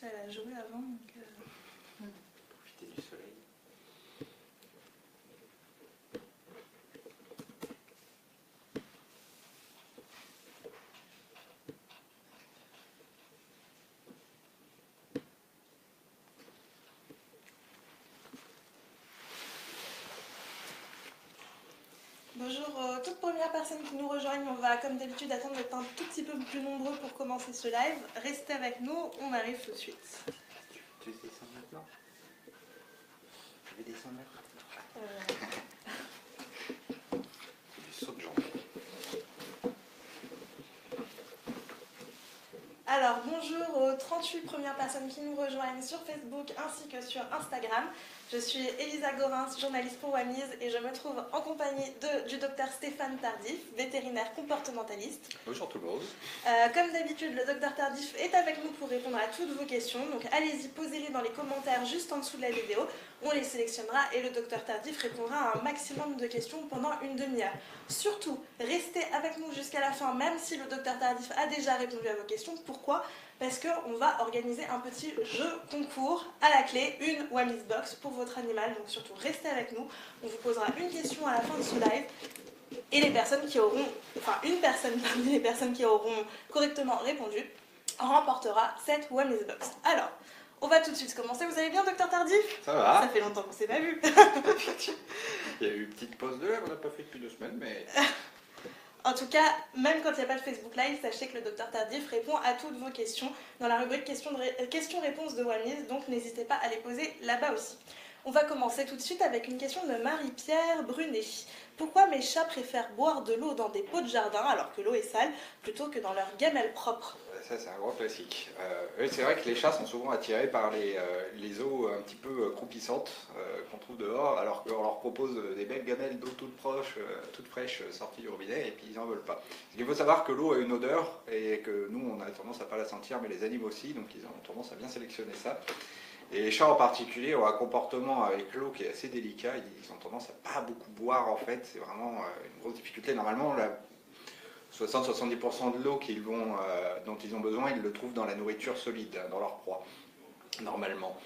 Elle a joué avant. Donc, Profiter du soleil. Bonjour aux toutes premières personnes qui nous rejoignent. On va comme d'habitude attendre d'être un tout petit peu plus nombreux pour commencer ce live. Restez avec nous, on arrive tout de suite. Tu veux descendre maintenant? Tu veux descendre maintenant? Du saut de jambes. Alors, bonjour aux 38 premières personnes qui nous rejoignent sur Facebook ainsi que sur Instagram. Je suis Elisa Gorins, journaliste pour WAMIS, et je me trouve en compagnie du docteur Stéphane Tardif, vétérinaire comportementaliste. Bonjour tout le monde. Comme d'habitude, le docteur Tardif est avec nous pour répondre à toutes vos questions. Donc allez-y, posez-les dans les commentaires juste en dessous de la vidéo. On les sélectionnera et le docteur Tardif répondra à un maximum de questions pendant une demi-heure. Surtout, restez avec nous jusqu'à la fin, même si le docteur Tardif a déjà répondu à vos questions. Pourquoi ? Parce qu'on va organiser un petit jeu concours à la clé, une WAMIS Box pour votre animal. Donc surtout, restez avec nous. On vous posera une question à la fin de ce live. Et les personnes qui auront, enfin une personne parmi les personnes qui auront correctement répondu remportera cette WAMIS Box. Alors, on va tout de suite commencer. Vous allez bien, docteur Tardif? Ça va? Ça fait longtemps qu'on ne s'est pas vu. Il y a eu une petite pause de l'air, on n'a pas fait depuis 2 semaines, mais... En tout cas, même quand il n'y a pas de Facebook Live, sachez que le docteur Tardif répond à toutes vos questions dans la rubrique questions-réponses de WAMIS, donc n'hésitez pas à les poser là-bas aussi. On va commencer tout de suite avec une question de Marie-Pierre Brunet. Pourquoi mes chats préfèrent boire de l'eau dans des pots de jardin alors que l'eau est sale plutôt que dans leur gamelle propre? Ça, c'est un grand classique. C'est vrai que les chats sont souvent attirés par les eaux un petit peu croupissantes qu'on trouve dehors, alors qu'on leur propose des belles gamelles d'eau toutes proches, toutes fraîches, sorties du robinet, et puis ils n'en veulent pas. Il faut savoir que l'eau a une odeur, et que nous, on a tendance à ne pas la sentir, mais les animaux aussi, donc ils ont tendance à bien sélectionner ça. Et les chats en particulier ont un comportement avec l'eau qui est assez délicat, ils ont tendance à pas beaucoup boire en fait, c'est vraiment une grosse difficulté. Normalement, 60-70% de l'eau dont ils ont besoin, ils le trouvent dans la nourriture solide, dans leur proie, normalement.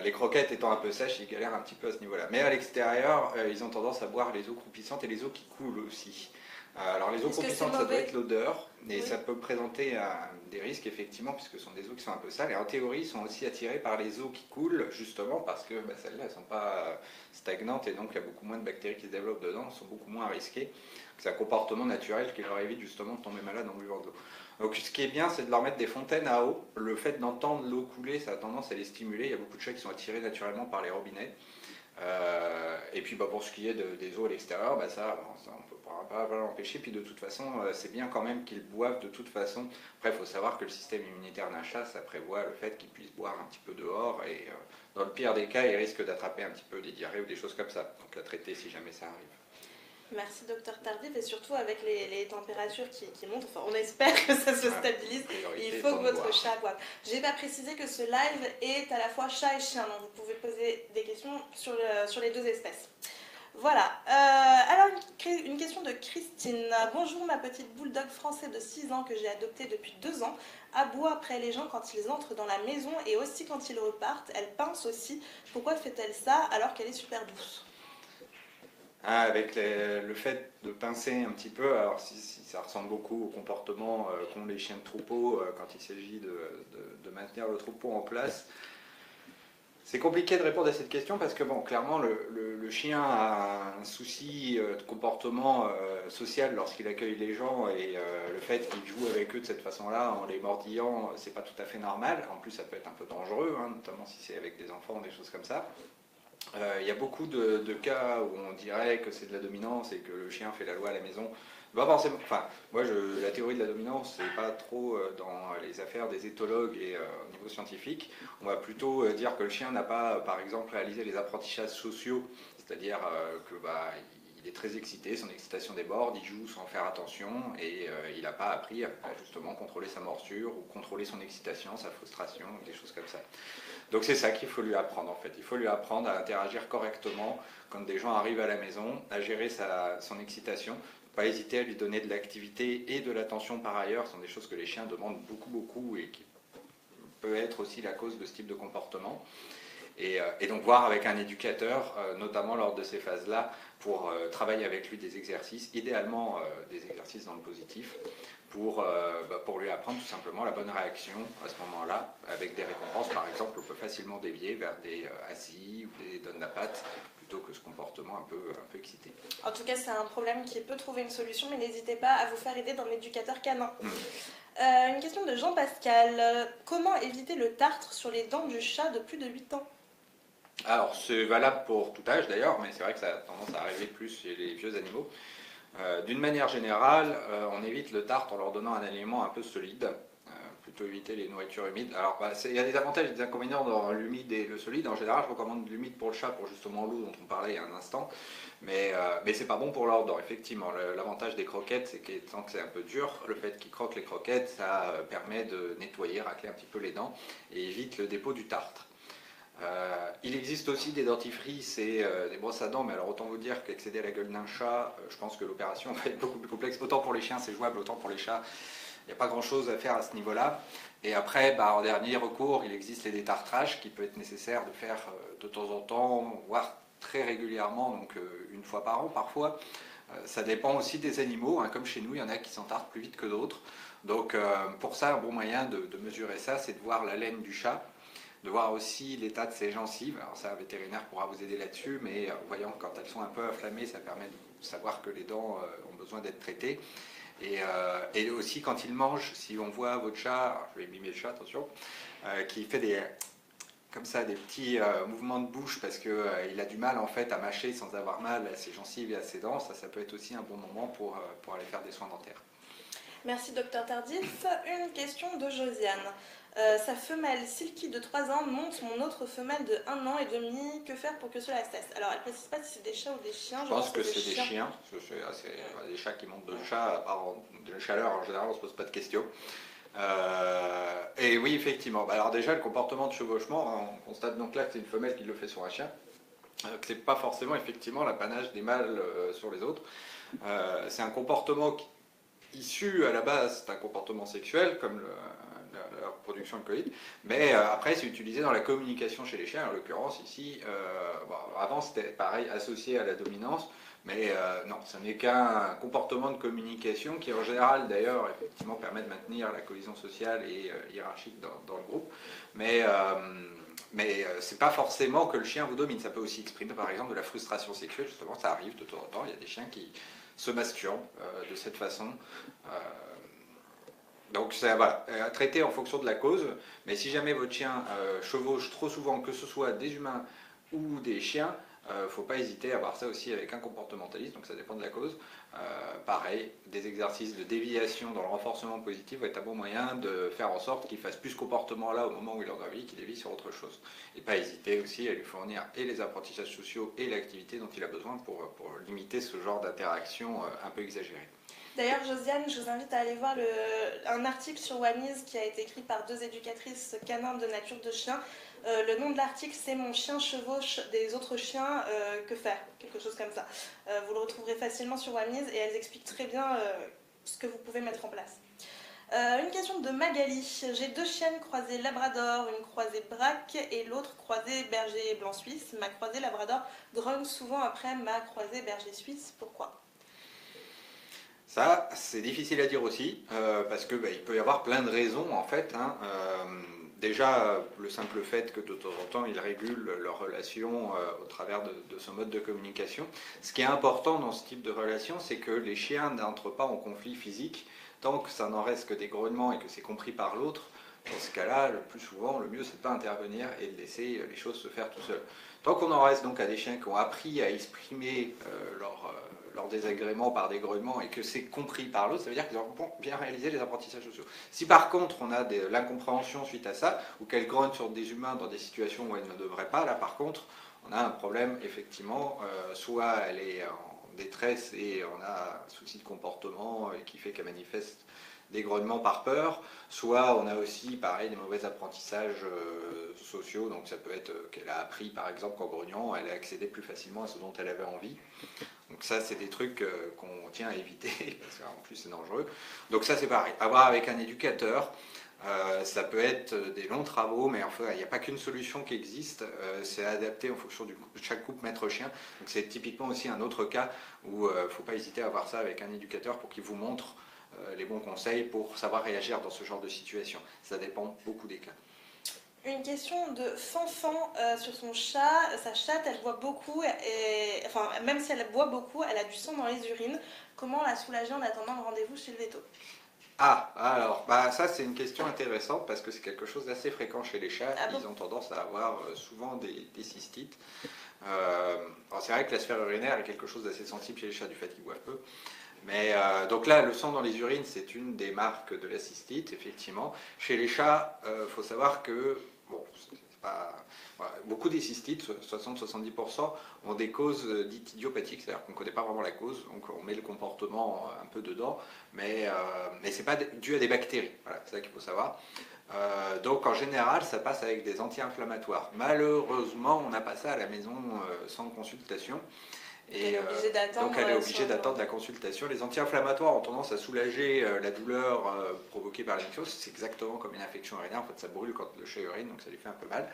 Les croquettes étant un peu sèches, ils galèrent un petit peu à ce niveau-là. Mais à l'extérieur, ils ont tendance à boire les eaux croupissantes et les eaux qui coulent aussi. Alors les eaux croupissantes, ça doit être l'odeur, et oui, ça peut présenter des risques effectivement, puisque ce sont des eaux qui sont un peu sales, et en théorie ils sont aussi attirés par les eaux qui coulent, justement parce que celles-là elles ne sont pas stagnantes, et donc il y a beaucoup moins de bactéries qui se développent dedans, elles sont beaucoup moins risquées. C'est un comportement naturel qui leur évite justement de tomber malade en buvant d'eau. Donc ce qui est bien, c'est de leur mettre des fontaines à eau. Le fait d'entendre l'eau couler, ça a tendance à les stimuler. Il y a beaucoup de chats qui sont attirés naturellement par les robinets. Et puis pour ce qui est des eaux à l'extérieur, ça on ne peut pas l'empêcher. Puis de toute façon, c'est bien quand même qu'ils boivent de toute façon. Après, il faut savoir que le système immunitaire d'un chat, ça prévoit le fait qu'il puisse boire un petit peu dehors. Et dans le pire des cas, il risque d'attraper un petit peu des diarrhées ou des choses comme ça. Donc à traiter si jamais ça arrive. Merci docteur Tardif, et surtout avec les températures qui montent, enfin on espère que ça se stabilise, il faut que votre chat boive. Je n'ai pas précisé que ce live est à la fois chat et chien, donc vous pouvez poser des questions sur les deux espèces. Voilà, alors une question de Christine. Bonjour, ma petite bulldog français de 6 ans que j'ai adoptée depuis 2 ans, aboie après les gens quand ils entrent dans la maison et aussi quand ils repartent, elle pince aussi. Pourquoi fait-elle ça alors qu'elle est super douce ? Avec le fait de pincer un petit peu, alors si ça ressemble beaucoup au comportement qu'ont les chiens de troupeau quand il s'agit de maintenir le troupeau en place. C'est compliqué de répondre à cette question parce que clairement le chien a un souci de comportement social lorsqu'il accueille les gens, et le fait qu'il joue avec eux de cette façon-là en les mordillant, c'est pas tout à fait normal. En plus, ça peut être un peu dangereux, notamment si c'est avec des enfants ou des choses comme ça. Il y a beaucoup de cas où on dirait que c'est de la dominance et que le chien fait la loi à la maison. Pas forcément. Enfin, moi, la théorie de la dominance, c'est pas trop dans les affaires des éthologues et au niveau scientifique. On va plutôt dire que le chien n'a pas, par exemple, réalisé les apprentissages sociaux, c'est-à-dire il est très excité, son excitation déborde, il joue sans faire attention, et il n'a pas appris à justement contrôler sa morsure ou contrôler son excitation, sa frustration, des choses comme ça. Donc c'est ça qu'il faut lui apprendre en fait. Il faut lui apprendre à interagir correctement quand des gens arrivent à la maison, à gérer son excitation. Pas hésiter à lui donner de l'activité et de l'attention par ailleurs. Ce sont des choses que les chiens demandent beaucoup et qui peut être aussi la cause de ce type de comportement. Et donc voir avec un éducateur, notamment lors de ces phases-là, pour travailler avec lui des exercices, idéalement des exercices dans le positif, pour lui apprendre tout simplement la bonne réaction à ce moment-là, avec des récompenses par exemple, on peut facilement dévier vers des assis ou des donnes la patte, plutôt que ce comportement un peu excité. En tout cas, c'est un problème qui peut trouver une solution, mais n'hésitez pas à vous faire aider d'un éducateur canin. Une question de Jean-Pascal. Comment éviter le tartre sur les dents du chat de plus de 8 ans? Alors c'est valable pour tout âge d'ailleurs, mais c'est vrai que ça a tendance à arriver plus chez les vieux animaux. D'une manière générale, on évite le tartre en leur donnant un aliment un peu solide, plutôt éviter les nourritures humides. Alors il y a des avantages et des inconvénients dans l'humide et le solide. En général, je recommande l'humide pour le chat, pour justement l'eau dont on parlait il y a un instant, mais c'est pas bon pour leurs dents, effectivement. L'avantage des croquettes, c'est que tant que c'est un peu dur, le fait qu'ils croquent les croquettes, ça permet de nettoyer, racler un petit peu les dents et évite le dépôt du tartre. Il existe aussi des dentifrices et des brosses à dents, mais alors autant vous dire qu'accéder à la gueule d'un chat, je pense que l'opération va être beaucoup plus complexe. Autant pour les chiens c'est jouable, autant pour les chats, il n'y a pas grand chose à faire à ce niveau-là. Et après, en dernier recours, il existe les détartrages qui peut être nécessaire de faire de temps en temps, voire très régulièrement, donc une fois par an parfois. Ça dépend aussi des animaux, hein, comme chez nous, il y en a qui s'entartrent plus vite que d'autres. Donc pour ça, un bon moyen de mesurer ça, c'est de voir la laine du chat, de voir aussi l'état de ses gencives. Alors ça, un vétérinaire pourra vous aider là-dessus, mais en voyant quand elles sont un peu inflammées, ça permet de savoir que les dents ont besoin d'être traitées. Et aussi quand il mange, si on voit votre chat, alors je vais mimer le chat, attention, qui fait comme ça des petits mouvements de bouche parce qu'il a du mal en fait à mâcher sans avoir mal à ses gencives et à ses dents, ça peut être aussi un bon moment pour aller faire des soins dentaires. Merci Docteur Tardif. Une question de Josiane. Sa femelle Silky de 3 ans monte mon autre femelle de 1 an et demi. Que faire pour que cela cesse? Alors elle ne précise pas si c'est des chats ou des chiens. Je pense que c'est des chiens. C'est des chats qui montent de chat, de la chaleur en général on ne se pose pas de questions. Et oui effectivement, alors déjà le comportement de chevauchement, hein, on constate donc là que c'est une femelle qui le fait sur un chien, que c'est pas forcément effectivement l'apanage des mâles sur les autres. C'est un comportement issu à la base d'un comportement sexuel comme la reproduction alcoolique, mais après c'est utilisé dans la communication chez les chiens, en l'occurrence ici, avant c'était pareil associé à la dominance, mais non, ce n'est qu'un comportement de communication qui en général d'ailleurs effectivement permet de maintenir la cohésion sociale et hiérarchique dans le groupe, mais c'est pas forcément que le chien vous domine, ça peut aussi exprimer par exemple de la frustration sexuelle, justement ça arrive de temps en temps, il y a des chiens qui se masturbent de cette façon. Donc voilà, à traiter en fonction de la cause, mais si jamais votre chien chevauche trop souvent, que ce soit des humains ou des chiens, il ne faut pas hésiter à voir ça aussi avec un comportementaliste, donc ça dépend de la cause. Pareil, des exercices de déviation dans le renforcement positif vont être un bon moyen de faire en sorte qu'il fasse plus ce comportement-là au moment où il en a envie, qu'il dévie sur autre chose. Et pas hésiter aussi à lui fournir et les apprentissages sociaux et l'activité dont il a besoin pour limiter ce genre d'interaction un peu exagérée. D'ailleurs, Josiane, je vous invite à aller voir un article sur WAMIS qui a été écrit par 2 éducatrices canines de nature de chien. Le nom de l'article, c'est Mon chien chevauche des autres chiens, que faire? Quelque chose comme ça. Vous le retrouverez facilement sur WAMIS et elles expliquent très bien ce que vous pouvez mettre en place. Une question de Magali. J'ai 2 chiennes croisées Labrador, une croisée Braque et l'autre croisée Berger Blanc Suisse. Ma croisée Labrador grogne souvent après ma croisée Berger Suisse. Pourquoi? Ça, c'est difficile à dire aussi, parce que il peut y avoir plein de raisons en fait. Déjà, le simple fait que de temps en temps, ils régulent leur relation au travers de ce mode de communication. Ce qui est important dans ce type de relation, c'est que les chiens n'entrent pas en conflit physique tant que ça n'en reste que des grognements et que c'est compris par l'autre. Dans ce cas-là, le plus souvent, le mieux, c'est de ne pas intervenir et de laisser les choses se faire tout seul. Tant qu'on en reste donc à des chiens qui ont appris à exprimer leur désagrément par des grognements et que c'est compris par l'autre, ça veut dire qu'ils ont bien réalisé les apprentissages sociaux. Si par contre on a de l'incompréhension suite à ça, ou qu'elle grogne sur des humains dans des situations où elle ne devrait pas, là par contre on a un problème effectivement, soit elle est en détresse et on a un souci de comportement qui fait qu'elle manifeste des grognements par peur, soit on a aussi pareil des mauvais apprentissages sociaux, donc ça peut être qu'elle a appris par exemple qu'en grognant elle a accédé plus facilement à ce dont elle avait envie. Donc ça c'est des trucs qu'on tient à éviter, parce qu'en plus c'est dangereux. Donc ça c'est pareil, à voir avec un éducateur. Ça peut être des longs travaux, mais enfin, il n'y a pas qu'une solution qui existe. C'est adapté en fonction de chaque couple maître-chien. Donc c'est typiquement aussi un autre cas où il ne faut pas hésiter à voir ça avec un éducateur pour qu'il vous montre les bons conseils pour savoir réagir dans ce genre de situation. Ça dépend beaucoup des cas. Une question de Fanfan sur son chat. Sa chatte, elle boit beaucoup, et, enfin, même si elle boit beaucoup, elle a du sang dans les urines. Comment la soulager en attendant le rendez-vous chez le veto? Ah, alors, bah, ça c'est une question intéressante parce que c'est quelque chose d'assez fréquent chez les chats. Ah bon? Ils ont tendance à avoir souvent des cystites. Alors c'est vrai que la sphère urinaire est quelque chose d'assez sensible chez les chats du fait qu'ils boivent peu. Mais donc là, le sang dans les urines, c'est une des marques de la cystite, effectivement. Chez les chats, faut savoir que bon, c'est pas, voilà, beaucoup des cystites, 60-70%, ont des causes dites idiopathiques, c'est-à-dire qu'on ne connaît pas vraiment la cause, donc on met le comportement un peu dedans, mais ce n'est pas dû à des bactéries. Voilà, c'est ça qu'il faut savoir. Donc en général, ça passe avec des anti-inflammatoires. Malheureusement, on n'a pas ça à la maison sans consultation. Et donc elle est obligée d'attendre la consultation. Les anti-inflammatoires ont tendance à soulager la douleur provoquée par l'infection. C'est exactement comme une infection urinaire. En fait, ça brûle quand le chat urine, donc ça lui fait un peu mal.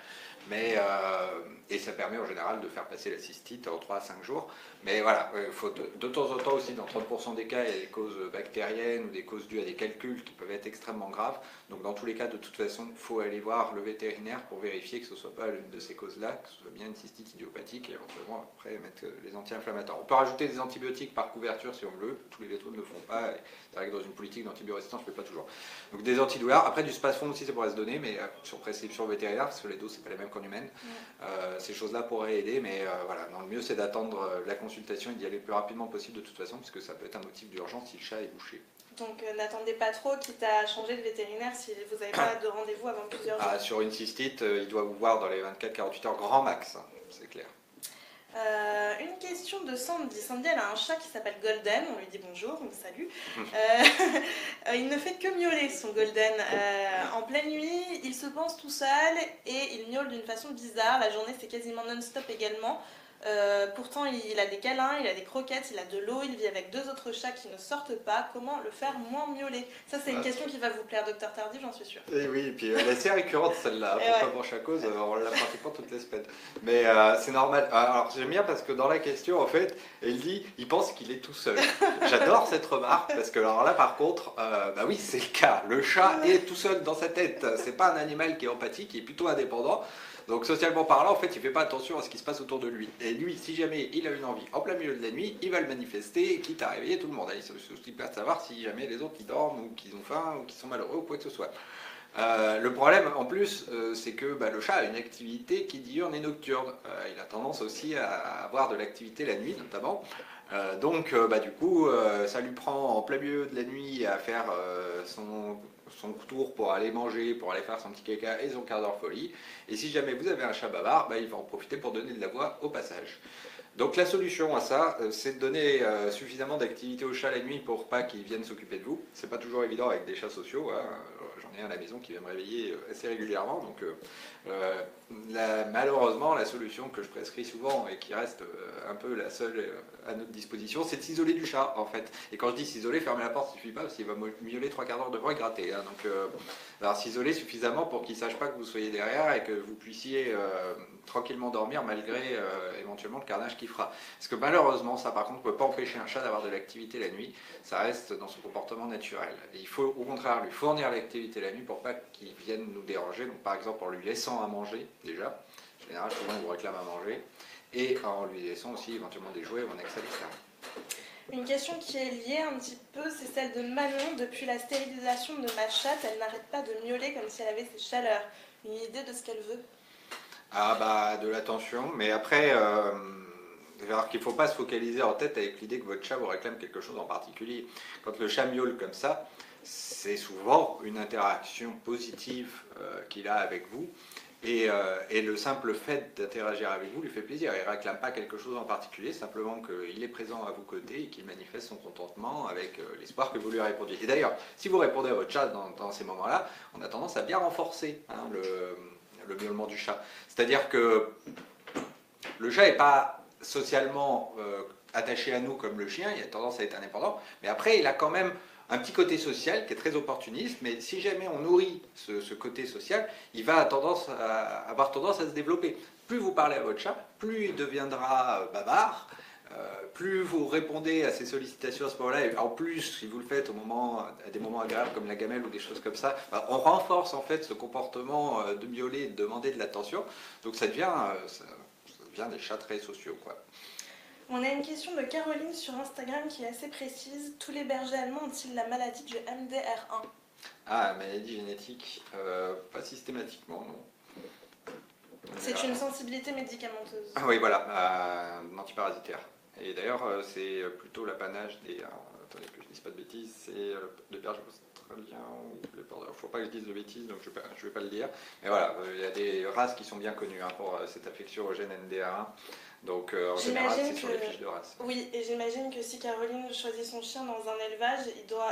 Et ça permet en général de faire passer la cystite en 3 à 5 jours. Mais voilà, il faut de temps en temps aussi, dans 30% des cas, il y a des causes bactériennes ou des causes dues à des calculs qui peuvent être extrêmement graves. Donc dans tous les cas, de toute façon, il faut aller voir le vétérinaire pour vérifier que ce ne soit pas l'une de ces causes-là, que ce soit bien une cystite idiopathique et éventuellement après mettre les anti-inflammatoires. On peut rajouter des antibiotiques par couverture si on veut, tous les vétos ne le font pas. C'est vrai que dans une politique d'antibiorésistance, je ne le fais pas toujours. Donc des antidouleurs, après du spasfon aussi ça pourrait se donner, mais sur prescription vétérinaire, parce que les doses c'est pas les mêmes qu'en humaine. Ces choses-là pourraient aider, mais voilà, non, le mieux c'est d'attendre la consultation et d'y aller le plus rapidement possible de toute façon, parce que ça peut être un motif d'urgence si le chat est bouché. Donc n'attendez pas trop, quitte à changer de vétérinaire si vous n'avez pas de rendez-vous avant plusieurs jours. Sur une cystite, il doit vous voir dans les 24-48 heures grand max, hein, c'est clair. Une question de Sandy. Sandy, elle a un chat qui s'appelle Golden. On lui dit bonjour, donc salut. Il ne fait que miauler, son Golden. En pleine nuit, il se pense tout seul et il miaule d'une façon bizarre. La journée, c'est quasiment non-stop également. Pourtant, il a des câlins, il a des croquettes, il a de l'eau, il vit avec 2 autres chats qui ne sortent pas. Comment le faire moins miauler? Ça, c'est une question qui va vous plaire, docteur Tardif, j'en suis sûre. Et oui, et puis elle est assez récurrente celle-là, pourquoi pour chaque cause, on l'a pratiquement toutes les semaines. Mais c'est normal. Alors j'aime bien parce que dans la question, en fait, elle dit il pense qu'il est tout seul. J'adore cette remarque parce que alors là, par contre, bah oui, c'est le cas. Le chat est tout seul dans sa tête. C'est pas un animal qui est empathique, qui est plutôt indépendant. Donc socialement parlant, en fait, il ne fait pas attention à ce qui se passe autour de lui. Et lui, si jamais il a une envie en plein milieu de la nuit, il va le manifester, quitte à réveiller tout le monde. Il se soucie pas de savoir si jamais les autres ils dorment ou qu'ils ont faim ou qu'ils sont malheureux ou quoi que ce soit. Le problème en plus, c'est que le chat a une activité qui diurne et nocturne. Il a tendance aussi à avoir de l'activité la nuit notamment. Donc du coup, ça lui prend en plein milieu de la nuit à faire son tour pour aller manger, pour aller faire son petit caca et son quart d'heure folie. Et si jamais vous avez un chat bavard, il va en profiter pour donner de la voix au passage. Donc la solution à ça, c'est de donner suffisamment d'activité au chat la nuit pour pas qu'il vienne s'occuper de vous. C'est pas toujours évident avec des chats sociaux, hein. J'en ai un à la maison qui vient me réveiller assez régulièrement. Donc malheureusement, la solution que je prescris souvent et qui reste un peu la seule à notre disposition, c'est de s'isoler du chat en fait. Et quand je dis s'isoler, fermer la porte, ça suffit pas parce qu'il va miauler 3 quarts d'heure devant et gratter. Hein. Donc alors s'isoler suffisamment pour qu'il ne sache pas que vous soyez derrière et que vous puissiez tranquillement dormir malgré éventuellement le carnage qu'il fera. Parce que malheureusement, ça par contre ne peut pas empêcher un chat d'avoir de l'activité la nuit. Ça reste dans son comportement naturel. Et il faut au contraire lui fournir l'activité la nuit pour pas qu'il vienne nous déranger. Donc par exemple en lui laissant à manger déjà. En général, souvent on vous réclame à manger. Et en lui laissant aussi éventuellement des jouets ou un accès externe. Une question qui est liée un petit peu, c'est celle de Manon. Depuis la stérilisation de ma chatte, elle n'arrête pas de miauler comme si elle avait ses chaleurs. Une idée de ce qu'elle veut? De l'attention, mais après, alors qu'il ne faut pas se focaliser en tête avec l'idée que votre chat vous réclame quelque chose en particulier. Quand le chat miaule comme ça, c'est souvent une interaction positive qu'il a avec vous. Et le simple fait d'interagir avec vous lui fait plaisir. Il ne réclame pas quelque chose en particulier, simplement qu'il est présent à vos côtés et qu'il manifeste son contentement avec l'espoir que vous lui répondiez. Et d'ailleurs, si vous répondez à votre chat dans ces moments-là, on a tendance à bien renforcer le miaulement du chat. C'est-à-dire que le chat n'est pas socialement attaché à nous comme le chien, il a tendance à être indépendant, mais après il a quand même un petit côté social qui est très opportuniste, mais si jamais on nourrit ce côté social, il va avoir tendance à se développer. Plus vous parlez à votre chat, plus il deviendra bavard, plus vous répondez à ces sollicitations à ce moment-là, et en plus, si vous le faites à des moments agréables comme la gamelle ou des choses comme ça, on renforce en fait ce comportement de miauler et de demander de l'attention. Donc ça devient des chats très sociaux, quoi. On a une question de Caroline sur Instagram qui est assez précise. Tous les bergers allemands ont-ils la maladie du MDR1? Ah, maladie génétique, pas systématiquement, non. C'est une sensibilité médicamenteuse. Ah oui, voilà, antiparasitaire. Et d'ailleurs, c'est plutôt l'apanage des... attendez que je ne dise pas de bêtises, c'est des bergers australiens ou les border. Il ne faut pas que je dise de bêtises, donc je ne vais pas le dire. Mais voilà, il y a des races qui sont bien connues pour cette affection au gène NDR1. Donc en général, c'est sur les fiches de race. Oui, et j'imagine que si Caroline choisit son chien dans un élevage,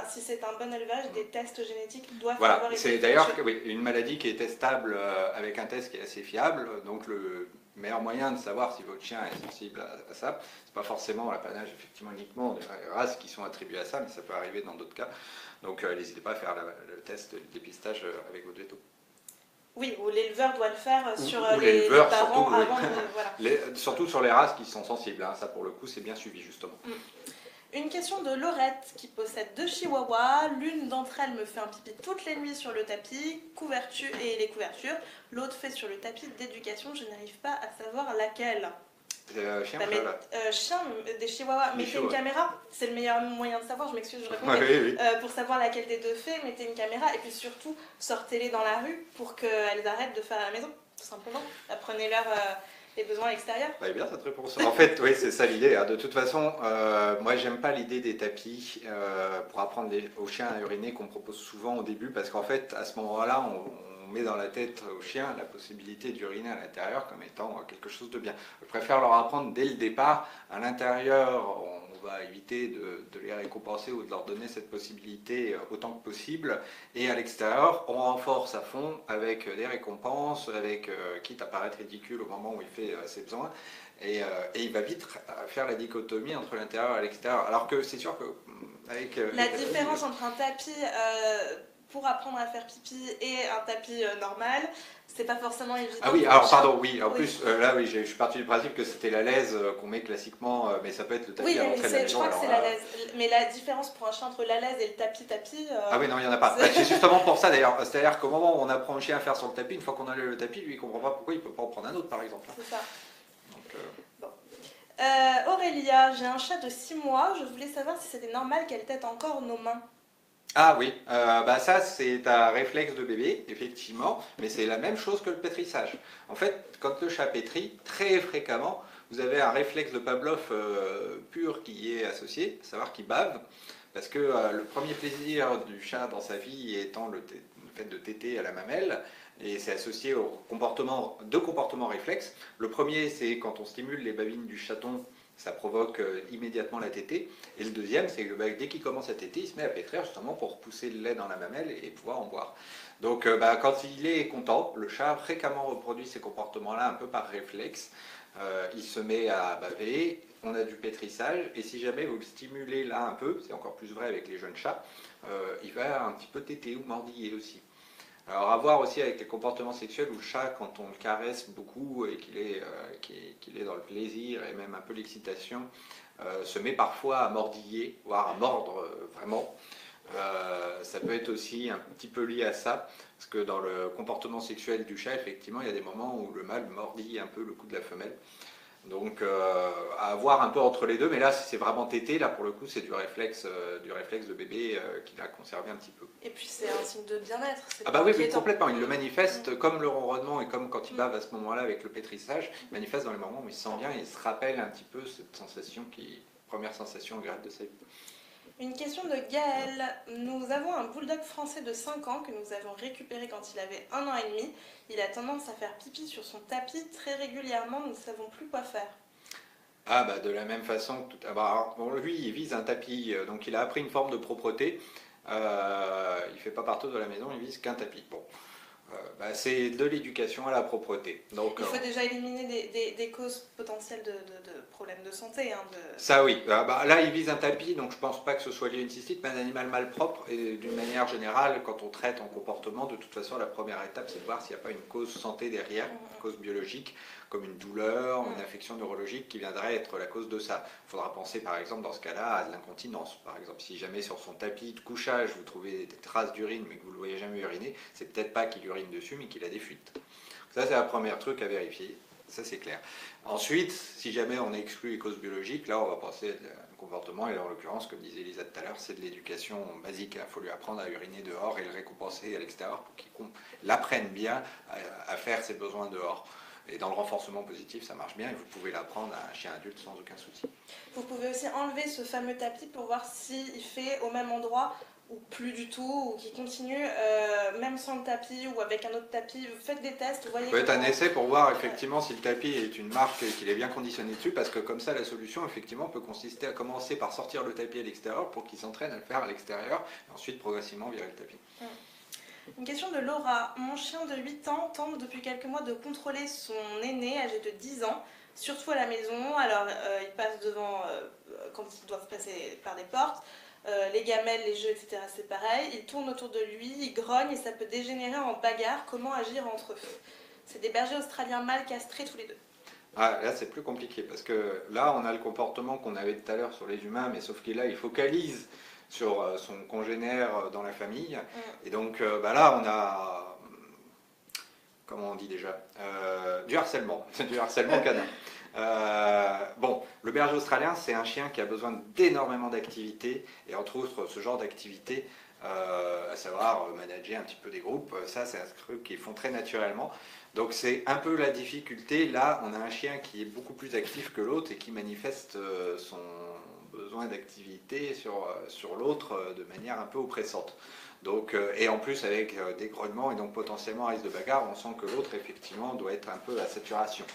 si c'est un bon élevage, des tests génétiques doivent avoir été c'est d'ailleurs une maladie qui est testable avec un test qui est assez fiable. Donc le meilleur moyen de savoir si votre chien est sensible à ça, c'est pas forcément l'apanage effectivement uniquement des races qui sont attribuées à ça, mais ça peut arriver dans d'autres cas. Donc n'hésitez pas à faire le test de dépistage avec votre veto. Oui, ou l'éleveur doit le faire sur les parents surtout, avant de... Voilà. Surtout sur les races qui sont sensibles, hein. Ça pour le coup c'est bien suivi justement. Une question de Laurette qui possède 2 chihuahuas. L'une d'entre elles me fait un pipi toutes les nuits sur le tapis et les couvertures. L'autre fait sur le tapis d'éducation. Je n'arrive pas à savoir laquelle. Chien, chien, des chihuahuas. Mettez une caméra, c'est le meilleur moyen de savoir, je m'excuse, je réponds. Oui. Pour savoir laquelle des deux fait, mettez une caméra et puis surtout, sortez-les dans la rue pour qu'elles arrêtent de faire à la maison, tout simplement. Apprenez-leur les besoins à l'extérieur. Bah, bien cette réponse. En fait, oui, c'est ça l'idée. Hein. De toute façon, moi, j'aime pas l'idée des tapis pour apprendre aux chiens à uriner qu'on propose souvent au début, parce qu'en fait, à ce moment-là, on met dans la tête aux chiens la possibilité d'uriner à l'intérieur comme étant quelque chose de bien. Je préfère leur apprendre dès le départ. À l'intérieur, on va éviter de les récompenser ou de leur donner cette possibilité autant que possible. Et à l'extérieur, on renforce à fond avec des récompenses, quitte à paraître ridicule au moment où il fait ses besoins. Et il va vite faire la dichotomie entre l'intérieur et l'extérieur. Alors que c'est sûr que... la différence entre un tapis... pour apprendre à faire pipi et un tapis normal, c'est pas forcément évident. Ah oui, alors pardon, oui, en plus, là, oui, je suis parti du principe que c'était la laise qu'on met classiquement, mais ça peut être le tapis à l'entrée de la maison. Je crois que c'est la laise. Mais la différence pour un chien entre la laise et le tapis... Ah oui, non, il n'y en a pas. C'est justement pour ça d'ailleurs. C'est-à-dire qu'au moment où on apprend au chien à faire sur le tapis, une fois qu'on enlève le tapis, lui, il ne comprend pas pourquoi il ne peut pas en prendre un autre, par exemple. C'est ça. Donc, Aurélia, j'ai un chat de 6 mois, je voulais savoir si c'était normal qu'elle tète encore nos mains. Ah oui, ça c'est un réflexe de bébé, effectivement, mais c'est la même chose que le pétrissage. En fait, quand le chat pétrit, très fréquemment, vous avez un réflexe de Pavlov pur qui y est associé, à savoir qu'il bave, parce que le premier plaisir du chat dans sa vie étant le fait de téter à la mamelle, et c'est associé deux comportements réflexes. Le premier, c'est quand on stimule les babines du chaton, ça provoque immédiatement la tétée. Et le deuxième, c'est que dès qu'il commence à téter, il se met à pétrir justement pour pousser le lait dans la mamelle et pouvoir en boire. Donc quand il est content, le chat fréquemment reproduit ces comportements-là un peu par réflexe. Il se met à baver, on a du pétrissage, et si jamais vous le stimulez là un peu, c'est encore plus vrai avec les jeunes chats, il va un petit peu téter ou mordiller aussi. Alors à voir aussi avec les comportements sexuels où le chat, quand on le caresse beaucoup et qu'il est dans le plaisir et même un peu l'excitation, se met parfois à mordiller, voire à mordre vraiment. Ça peut être aussi un petit peu lié à ça, parce que dans le comportement sexuel du chat, effectivement, il y a des moments où le mâle mordille un peu le cou de la femelle. Donc à voir un peu entre les deux, mais là si c'est vraiment tété, là pour le coup c'est du réflexe de bébé qu'il a conservé un petit peu. Et puis c'est un signe de bien-être. Ah bah oui, complètement, il le manifeste comme le ronronnement et comme quand il bave à ce moment-là avec le pétrissage, il manifeste dans les moments où il se sent bien et il se rappelle un petit peu cette sensation première sensation agréable de sa vie. Une question de Gaël. Nous avons un bulldog français de 5 ans que nous avons récupéré quand il avait 1 an et demi. Il a tendance à faire pipi sur son tapis très régulièrement, nous ne savons plus quoi faire. Ah bah de la même façon, lui il vise un tapis, donc il a appris une forme de propreté. Il ne fait pas partout de la maison, il vise qu'un tapis. Bon. C'est de l'éducation à la propreté. Donc, il faut déjà éliminer des causes potentielles de problèmes de santé. Hein, Ça oui. Là, il vise un tapis, donc je ne pense pas que ce soit lié à une cystite, mais un animal malpropre. Et d'une manière générale, quand on traite en comportement, de toute façon, la première étape, c'est de voir s'il n'y a pas une cause santé derrière, une cause biologique, comme une douleur, une affection neurologique qui viendrait être la cause de ça. Il faudra penser, par exemple, dans ce cas-là, à de l'incontinence. Par exemple, si jamais sur son tapis de couchage, vous trouvez des traces d'urine, mais que vous ne le voyez jamais uriner, c'est peut-être pas qu'il urine dessus, mais qu'il a des fuites. Ça, c'est la première truc à vérifier. Ça, c'est clair. Ensuite, si jamais on exclut les causes biologiques, là, on va penser à un comportement, et là, en l'occurrence, comme disait Elisa tout à l'heure, c'est de l'éducation basique. Il faut lui apprendre à uriner dehors et le récompenser à l'extérieur pour qu'il l'apprenne bien à faire ses besoins dehors. Et dans le renforcement positif, ça marche bien et vous pouvez l'apprendre à un chien adulte sans aucun souci. Vous pouvez aussi enlever ce fameux tapis pour voir s'il fait au même endroit ou plus du tout, ou qu'il continue même sans le tapis ou avec un autre tapis. Vous faites des tests, vous voyez. Ça peut être un essai pour voir effectivement si le tapis est une marque et qu'il est bien conditionné dessus, parce que comme ça la solution effectivement peut consister à commencer par sortir le tapis à l'extérieur pour qu'il s'entraîne à le faire à l'extérieur et ensuite progressivement virer le tapis. Une question de Laura. Mon chien de 8 ans tente depuis quelques mois de contrôler son aîné âgé de 10 ans, surtout à la maison. Alors il passe devant quand ils doivent passer par des portes. Les gamelles, les jeux, etc. c'est pareil. Il tourne autour de lui, il grogne et ça peut dégénérer en bagarre. Comment agir entre eux? C'est des bergers australiens mâles castrés tous les deux. Là c'est plus compliqué parce que là on a le comportement qu'on avait tout à l'heure sur les humains, mais sauf qu'il là il focalise sur son congénère dans la famille. Et donc là on a, comment on dit déjà, du harcèlement, du harcèlement canin. Le berger australien, c'est un chien qui a besoin d'énormément d'activités, et entre autres ce genre d'activités, à savoir manager un petit peu des groupes, ça c'est un truc qu'ils font très naturellement. Donc c'est un peu la difficulté. Là, on a un chien qui est beaucoup plus actif que l'autre et qui manifeste son besoin d'activité sur l'autre de manière un peu oppressante. Donc, et en plus avec des grognements et donc potentiellement un risque de bagarre, on sent que l'autre effectivement doit être un peu à saturation.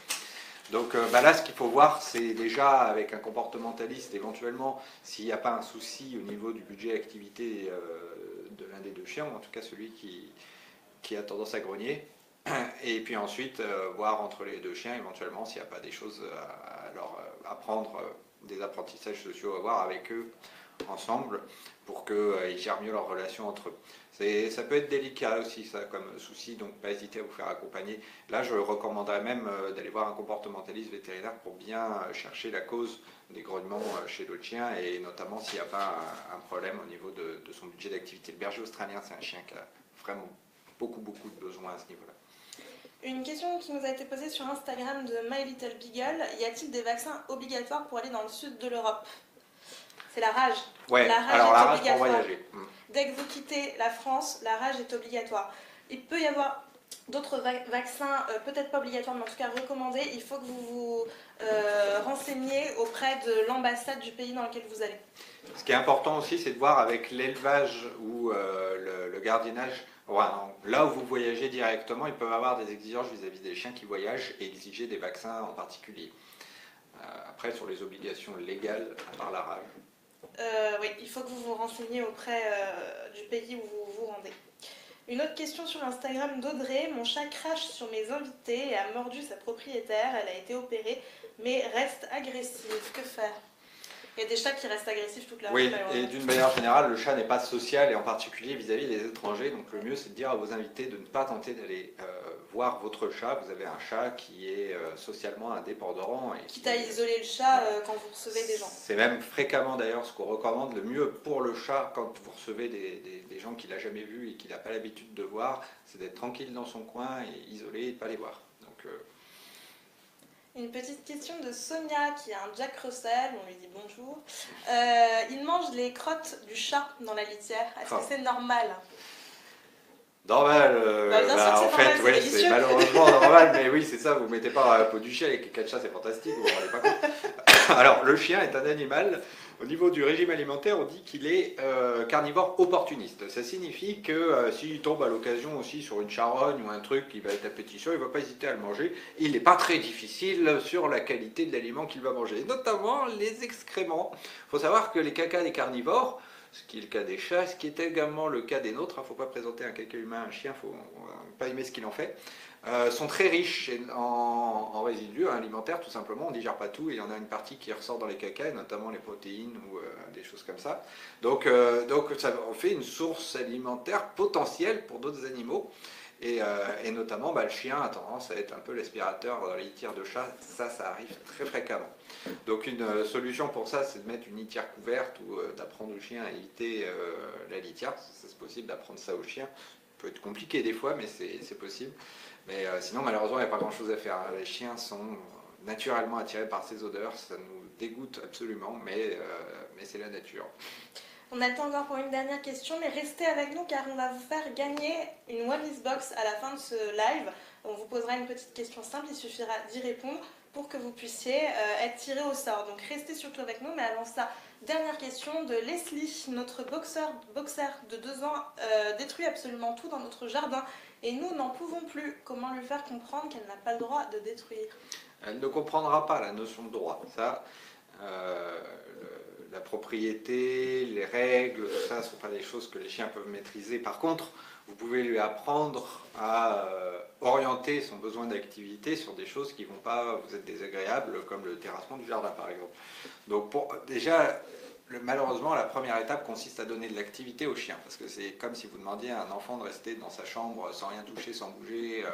Donc là, ce qu'il faut voir, c'est déjà avec un comportementaliste, éventuellement, s'il n'y a pas un souci au niveau du budget activité de l'un des deux chiens, ou en tout cas celui qui a tendance à grogner. Et puis ensuite, voir entre les deux chiens, éventuellement, s'il n'y a pas des choses à leur apprendre, des apprentissages sociaux à voir avec eux ensemble, pour qu'ils gèrent mieux leur relation entre eux. Ça peut être délicat aussi, ça, comme souci, donc pas hésiter à vous faire accompagner. Là, je recommanderais même d'aller voir un comportementaliste vétérinaire pour bien chercher la cause des grognements chez l'autre chien, et notamment s'il n'y a pas un problème au niveau de son budget d'activité. Le berger australien, c'est un chien qui a vraiment beaucoup de besoins à ce niveau-là. Une question qui nous a été posée sur Instagram de My Little Beagle. Y a-t-il des vaccins obligatoires pour aller dans le sud de l'Europe? C'est la rage. Ouais, la rage alors est la rage obligatoire. pour voyager. Dès que vous quittez la France, la rage est obligatoire. Il peut y avoir d'autres vaccins, peut-être pas obligatoires, mais en tout cas recommandés. Il faut que vous vous renseigniez auprès de l'ambassade du pays dans lequel vous allez. Ce qui est important aussi, c'est de voir avec l'élevage ou le gardiennage. Là où vous voyagez directement, ils peuvent avoir des exigences vis-à-vis des chiens qui voyagent et exiger des vaccins en particulier. Après, sur les obligations légales, à part la rage. Oui, il faut que vous vous renseigniez auprès du pays où vous vous rendez. Une autre question sur Instagram d'Audrey. Mon chat crache sur mes invités et a mordu sa propriétaire. Elle a été opérée, mais reste agressive. Que faire? Il y a des chats qui restent agressifs toute la vie. Oui, et d'une manière générale, le chat n'est pas social, et en particulier vis-à-vis des étrangers. Donc le mieux, c'est de dire à vos invités de ne pas tenter d'aller voir votre chat. Vous avez un chat qui est socialement indépendant. Quitte à isoler le chat quand vous recevez des gens. C'est même fréquemment d'ailleurs ce qu'on recommande. Le mieux pour le chat, quand vous recevez des gens qu'il n'a jamais vus et qu'il n'a pas l'habitude de voir, c'est d'être tranquille dans son coin et isolé et de ne pas les voir. Donc, une petite question de Sonia qui a un Jack Russell, on lui dit bonjour. Il mange les crottes du chat dans la litière. Est-ce que c'est normal? Normal, en fait, ouais, c'est malheureusement normal, mais oui, c'est ça, vous ne mettez pas dans la peau du chien avec les 4 chats, c'est fantastique, vous ne vous rendez pas compte. Alors, le chien est un animal, au niveau du régime alimentaire, on dit qu'il est carnivore opportuniste. Ça signifie que s'il tombe à l'occasion aussi sur une charogne ou un truc qui va être appétissant, il ne va pas hésiter à le manger. Il n'est pas très difficile sur la qualité de l'aliment qu'il va manger, et notamment les excréments. Il faut savoir que les cacas des carnivores ce qui est le cas des chats, ce qui est également le cas des nôtres. Il ne faut pas présenter un caca humain à un chien, il ne faut pas aimer ce qu'il en fait. Sont très riches en résidus alimentaires, tout simplement. On ne digère pas tout, et il y en a une partie qui ressort dans les cacas, notamment les protéines ou des choses comme ça. Donc ça en fait une source alimentaire potentielle pour d'autres animaux. Et notamment, le chien a tendance à être un peu l'aspirateur dans les litières de chat. Ça arrive très fréquemment. Donc une solution pour ça, c'est de mettre une litière couverte ou d'apprendre au chien à éviter la litière. C'est possible d'apprendre ça au chien. Ça peut être compliqué des fois, mais c'est possible. Mais sinon, malheureusement, il n'y a pas grand-chose à faire. Les chiens sont naturellement attirés par ces odeurs. Ça nous dégoûte absolument, mais c'est la nature. On a le temps encore pour une dernière question, mais restez avec nous car on va vous faire gagner une Wamiz Box à la fin de ce live. On vous posera une petite question simple, il suffira d'y répondre pour que vous puissiez être tiré au sort. Donc restez surtout avec nous, mais avant ça, dernière question de Leslie. Notre boxer de 2 ans détruit absolument tout dans notre jardin et nous n'en pouvons plus. Comment lui faire comprendre qu'elle n'a pas le droit de détruire? Elle ne comprendra pas la notion de droit. Ça, la propriété, les règles, tout ça ne sont pas des choses que les chiens peuvent maîtriser. Par contre, vous pouvez lui apprendre à orienter son besoin d'activité sur des choses qui ne vont pas vous être désagréables, comme le terrassement du jardin par exemple. Donc déjà, malheureusement, la première étape consiste à donner de l'activité au chien, parce que c'est comme si vous demandiez à un enfant de rester dans sa chambre sans rien toucher, sans bouger,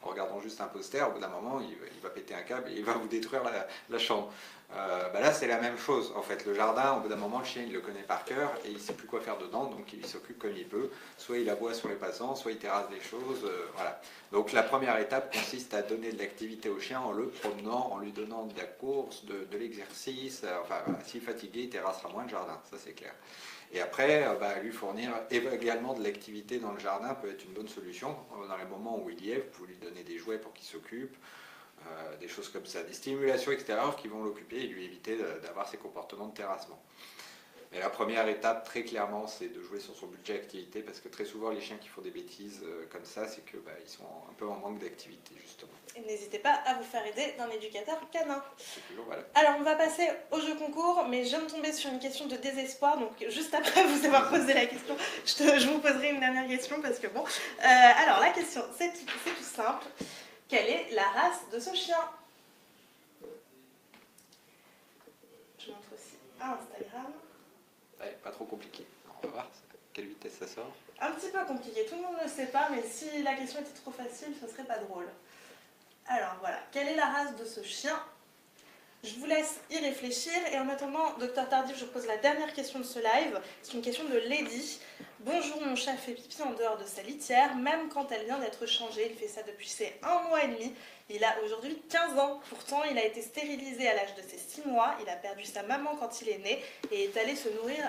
en regardant juste un poster. Au bout d'un moment, il va péter un câble et il va vous détruire la chambre. Là, c'est la même chose. En fait, le jardin, au bout d'un moment, le chien, il le connaît par cœur et il ne sait plus quoi faire dedans, donc il s'occupe comme il peut. Soit il aboie sur les passants, soit il terrasse des choses. Voilà. Donc la première étape consiste à donner de l'activité au chien en le promenant, en lui donnant de la course, de l'exercice. Enfin, s'il est fatigué, il terrassera moins le jardin, ça c'est clair. Et après, lui fournir également de l'activité dans le jardin peut être une bonne solution. Dans les moments où il y est, vous pouvez lui donner des jouets pour qu'il s'occupe, des choses comme ça, des stimulations extérieures qui vont l'occuper et lui éviter d'avoir ces comportements de terrassement. Mais la première étape, très clairement, c'est de jouer sur son budget activité, parce que très souvent, les chiens qui font des bêtises comme ça, c'est qu'ils sont un peu en manque d'activité, justement. Et n'hésitez pas à vous faire aider d'un éducateur canin. C'est toujours valable. Alors, on va passer au jeu concours, mais je viens de tomber sur une question de désespoir, donc juste après vous avoir posé la question, je vous poserai une dernière question, parce que bon... alors, la question, c'est tout simple. Quelle est la race de ce chien? Je montre aussi à Instagram. Ouais, pas trop compliqué. On va voir à quelle vitesse ça sort. Un petit peu compliqué, tout le monde ne le sait pas, mais si la question était trop facile, ce serait pas drôle. Alors voilà, quelle est la race de ce chien? Je vous laisse y réfléchir, et en attendant, Docteur Tardif, je vous pose la dernière question de ce live. C'est une question de Lady. Bonjour, mon chat fait pipi en dehors de sa litière, même quand elle vient d'être changée. Il fait ça depuis ses 1 mois et demi. Il a aujourd'hui 15 ans. Pourtant, il a été stérilisé à l'âge de ses 6 mois. Il a perdu sa maman quand il est né et est allé se nourrir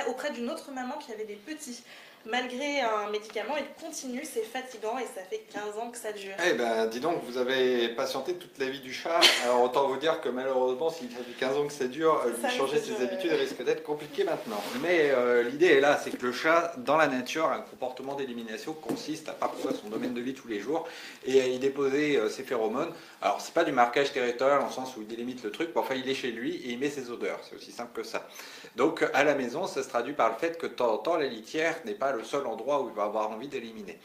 auprès d'une autre maman qui avait des petits. Malgré un médicament, il continue, c'est fatigant et ça fait 15 ans que ça dure. Eh ben, dis donc, vous avez patienté toute la vie du chat. Alors, autant vous dire que malheureusement, s'il fait 15 ans que ça dure, lui changer ses habitudes risque d'être compliqué maintenant. Mais l'idée est là, c'est que le chat, dans la nature, a un comportement d'élimination qui consiste à parcourir son domaine de vie tous les jours et à y déposer ses phéromones. Alors, c'est pas du marquage territorial en le sens où il délimite le truc, mais enfin, il est chez lui et il met ses odeurs. C'est aussi simple que ça. Donc, à la maison, ça se traduit par le fait que de temps en temps, la litière n'est pas le seul endroit où il va avoir envie d'éliminer.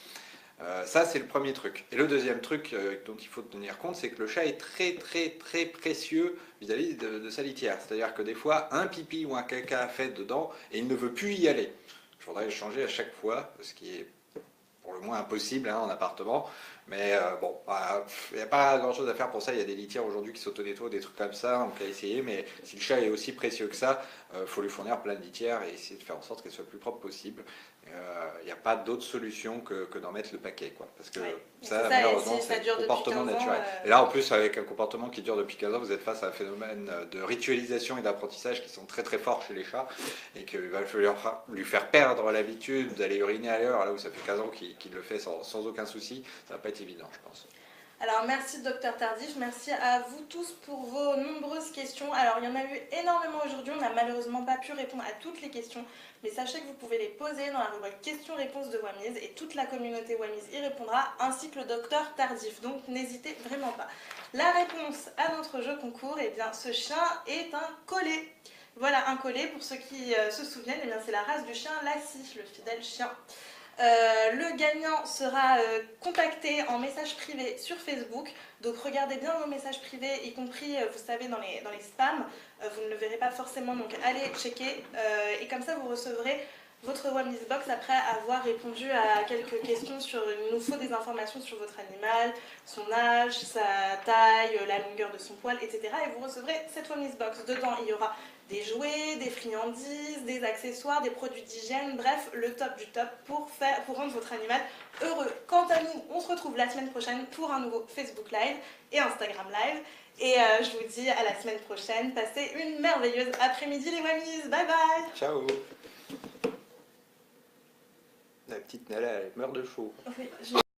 Ça, c'est le premier truc. Et le deuxième truc dont il faut tenir compte, c'est que le chat est très, très, très précieux vis-à-vis de sa litière. C'est-à-dire que des fois, un pipi ou un caca fait dedans et il ne veut plus y aller. Il faudrait le changer à chaque fois, ce qui est pour le moins impossible en appartement. Mais bon, il n'y a pas grand-chose à faire pour ça. Il y a des litières aujourd'hui qui s'auto-nettoient, des trucs comme ça, on peut essayer. Mais si le chat est aussi précieux que ça, il faut lui fournir plein de litières et essayer de faire en sorte qu'elle soit le plus propre possible. Il n'y a pas d'autre solution que d'en mettre le paquet, quoi. Parce que ça, malheureusement, c'est un comportement naturel. Et là, en plus, avec un comportement qui dure depuis 15 ans, vous êtes face à un phénomène de ritualisation et d'apprentissage qui sont très très forts chez les chats et qu'il va falloir lui faire perdre l'habitude d'aller uriner ailleurs, là où ça fait 15 ans qu'il le fait sans aucun souci. Ça va pas être évident, je pense. Alors merci Docteur Tardif, merci à vous tous pour vos nombreuses questions. Alors il y en a eu énormément aujourd'hui, on n'a malheureusement pas pu répondre à toutes les questions, mais sachez que vous pouvez les poser dans la rubrique questions-réponses de Wamiz et toute la communauté Wamiz y répondra, ainsi que le Docteur Tardif, donc n'hésitez vraiment pas. La réponse à notre jeu concours, eh bien ce chien est un collet. Voilà un collet, pour ceux qui se souviennent, eh bien, c'est la race du chien Lassie, le fidèle chien. Le gagnant sera contacté en message privé sur Facebook, donc regardez bien vos messages privés, y compris, vous savez, dans les spams, vous ne le verrez pas forcément, donc allez checker, et comme ça vous recevrez votre Wellness Box après avoir répondu à quelques questions il nous faut des informations sur votre animal, son âge, sa taille, la longueur de son poil, etc. Et vous recevrez cette Wellness Box. Dedans, il y aura des jouets, des friandises, des accessoires, des produits d'hygiène, bref, le top du top pour rendre votre animal heureux. Quant à nous, on se retrouve la semaine prochaine pour un nouveau Facebook Live et Instagram Live. Et je vous dis à la semaine prochaine. Passez une merveilleuse après-midi les mamies. Bye bye. Ciao. La petite Nala, elle meurt de chaud. Oui,